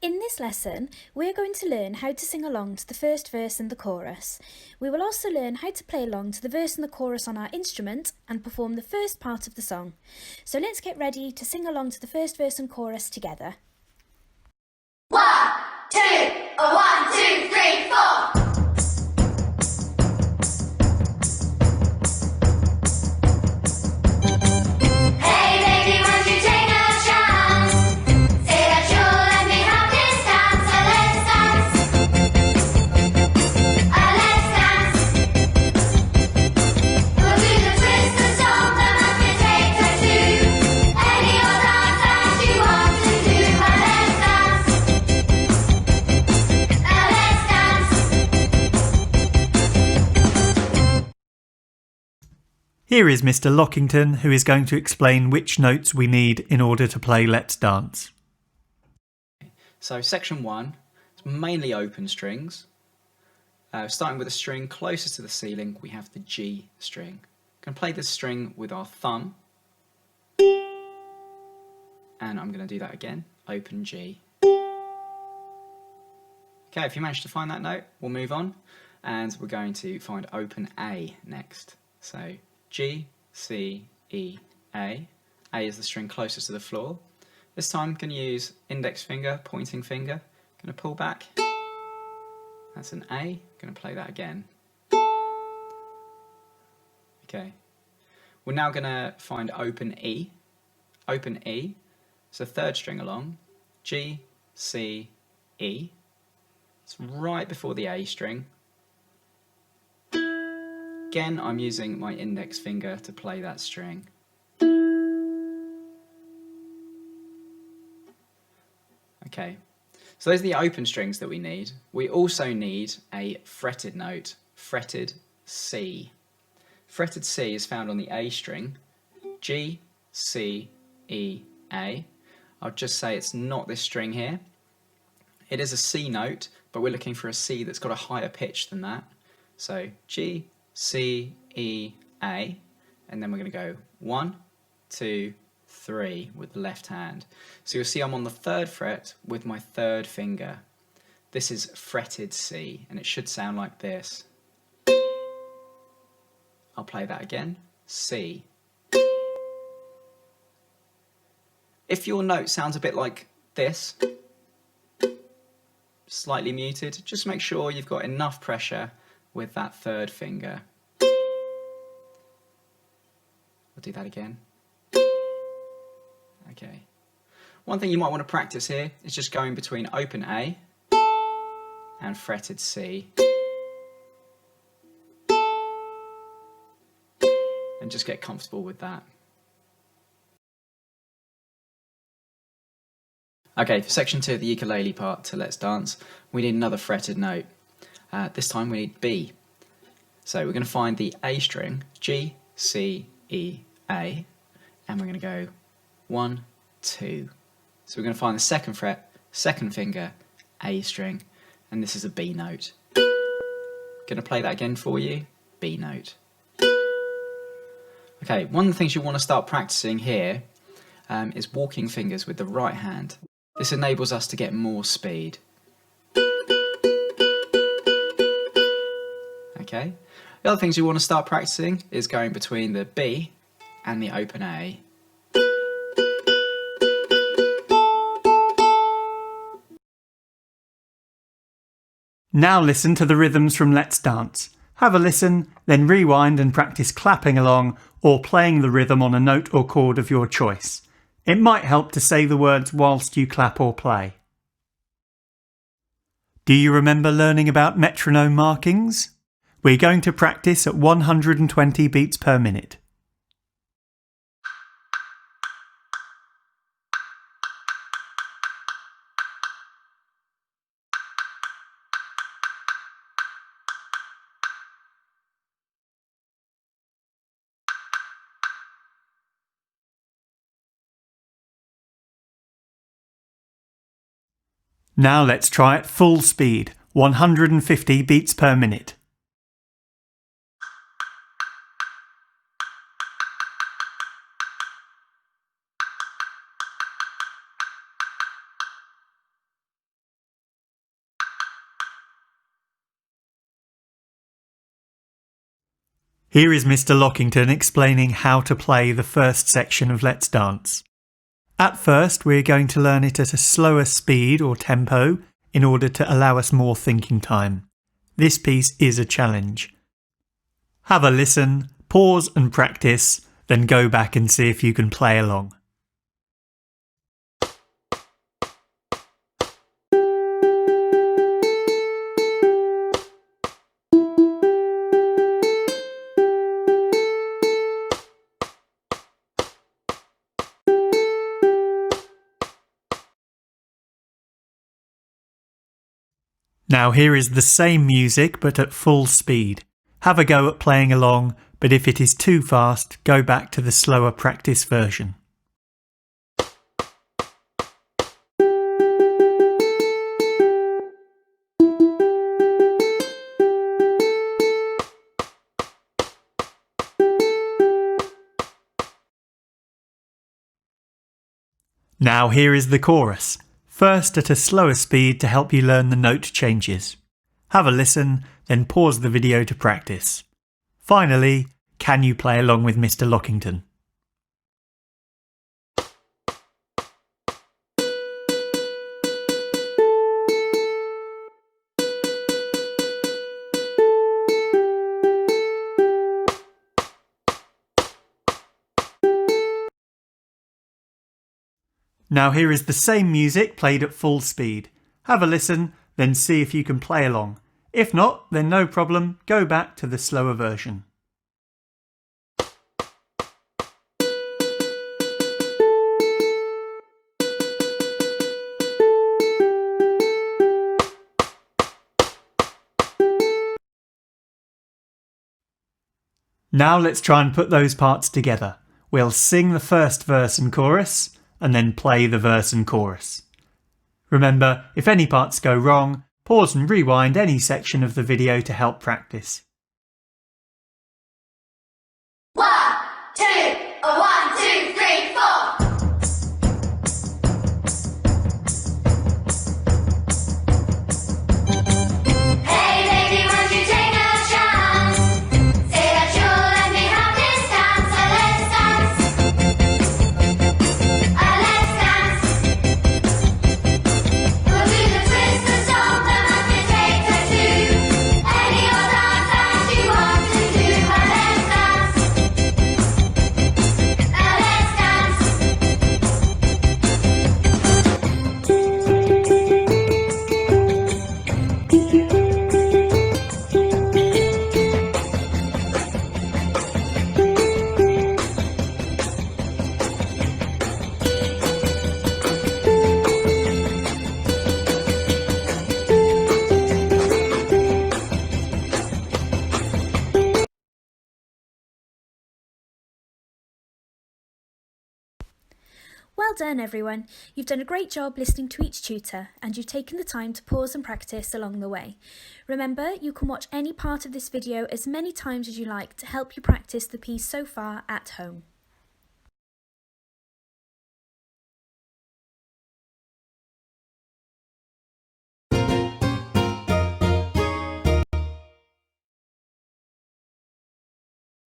In this lesson, we're going to learn how to sing along to the first verse and the chorus. We will also learn how to play along to the verse and the chorus on our instrument and perform the first part of the song. So let's get ready to sing along to the first verse and chorus together. 1, 2, 1, 2, 3, 4. Here is Mr. Lockington, who is going to explain which notes we need in order to play Let's Dance. So section 1 is mainly open strings. Starting with the string closest to the ceiling, we have the G string. We can play this string with our thumb. And I'm going to do that again, open G. Okay, if you manage to find that note, we'll move on. And we're going to find open A next. So G, C, E, A. A is the string closest to the floor. This time I'm going to use index finger, pointing finger. Going to pull back. That's an A. Going to play that again. Okay. We're now going to find open E. Open E. So third string along. G, C, E. It's right before the A string. Again, I'm using my index finger to play that string. Okay, so those are the open strings that we need. We also need a fretted note, fretted C. Fretted C is found on the A string, G, C, E, A. I'll just say it's not this string here. It is a C note, but we're looking for a C that's got a higher pitch than that. So G, C, E, A, and then we're going to go 1, 2, 3 with the left hand. So you'll see I'm on the 3rd fret with my 3rd finger. This is fretted C, and it should sound like this. I'll play that again, C. If your note sounds a bit like this, slightly muted, just make sure you've got enough pressure with that 3rd finger. We'll do that again. Okay. One thing you might want to practice here is just going between open A and fretted C. And just get comfortable with that. Okay, for section 2 of the ukulele part to Let's Dance, we need another fretted note. This time we need B. So we're going to find the A string, G, C, E, A, and we're going to go 1, 2. So we're going to find the 2nd fret, 2nd finger, A string, and this is a B note. Going to play that again for you, B note. Okay, one of the things you want to start practicing here is walking fingers with the right hand. This enables us to get more speed. Okay. The other things you want to start practicing is going between the B and the open A. Now listen to the rhythms from Let's Dance. Have a listen, then rewind and practice clapping along or playing the rhythm on a note or chord of your choice. It might help to say the words whilst you clap or play. Do you remember learning about metronome markings? We're going to practice at 120 beats per minute. Now let's try at full speed, 150 beats per minute. Here is Mr. Lockington explaining how to play the first section of Let's Dance. At first, we're going to learn it at a slower speed or tempo in order to allow us more thinking time. This piece is a challenge. Have a listen, pause and practice, then go back and see if you can play along. Now here is the same music but at full speed. Have a go at playing along, but if it is too fast, go back to the slower practice version. Now here is the chorus. First at a slower speed to help you learn the note changes. Have a listen, then pause the video to practice. Finally, can you play along with Mr. Lockington? Now here is the same music played at full speed. Have a listen, then see if you can play along. If not, then no problem, go back to the slower version. Now let's try and put those parts together. We'll sing the first verse and chorus, and then play the verse and chorus. Remember, if any parts go wrong, pause and rewind any section of the video to help practice. 1, 2, 1, 2, 3, 4. Hey baby, won't you take a chance? Say that you'll let me have this dance. Let's dance. We'll do the twist, the stomp, the mashed potato too. Any old dance that you want to do. Let's dance. Well done everyone, you've done a great job listening to each tutor and you've taken the time to pause and practice along the way. Remember, you can watch any part of this video as many times as you like to help you practice the piece so far at home.